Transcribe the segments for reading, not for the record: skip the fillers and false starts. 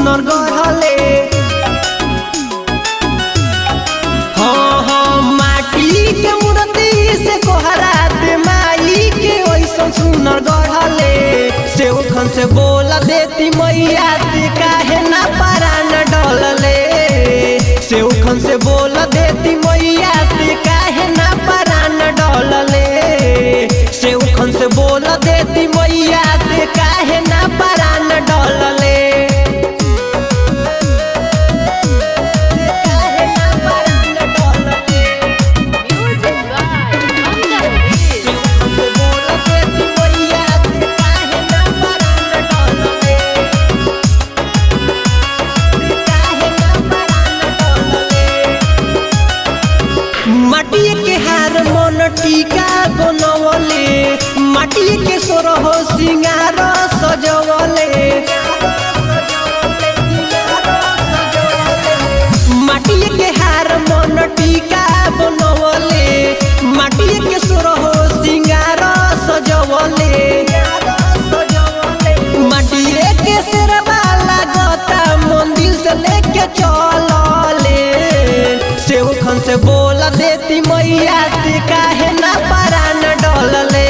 सुनर गढ़ले। हाँ हाँ माटी के मूर्ति से कोहरात माई के वैसन सुनर गढ़ले। सेवखन से बोल देती मैया ते काहे ना परान डलले। सेवखन से बोल देती मैया ते काहे ना परान डलले। सेवखन से बोल देती मैया ते काहे ना परान डलले। माटी के हार मन टीका बनवले। माटी के सोरह सिंगार सजवले। माटी के हार मन टीका बनवले। माटी के सोरह सिंगार सजवले। माटी के शेरवा लागता मंदिर से लेके चलले। सेवखन से बोल देती मैया ते काहे ना परान डलले।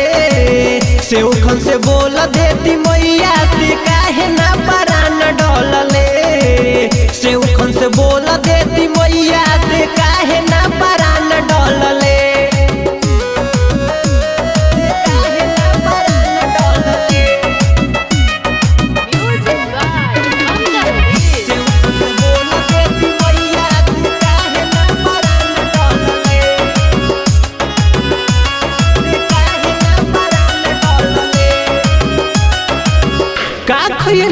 सेवखन से बोल देती मैया ते काहे ना परान डलले। सेवखन से बोल देती मैया ते काहे ना परान डलले।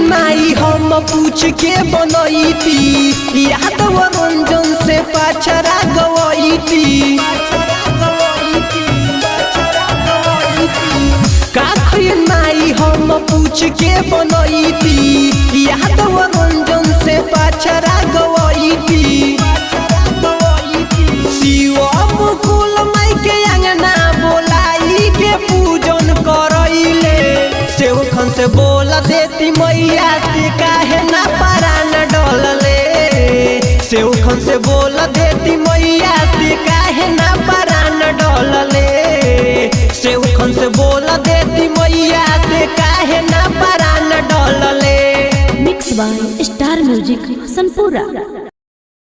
माई हम पूछ के बनैती यादव रंजन से पाछरा गवैती। माई हम पूछ के बनैती यादव रंजन से पाछरा गवैती। शिवम कुल माई के अंगना बोलाई के पूजन करैले। सेवखन से बोल देती मैया ते काहे ना परान डलले। सेवखन से बोल देती मैया ते काहे ना परान डलले। सेवखन से बोल देती मैया ते काहे ना परान डलले। Mix by star music Hasanpura.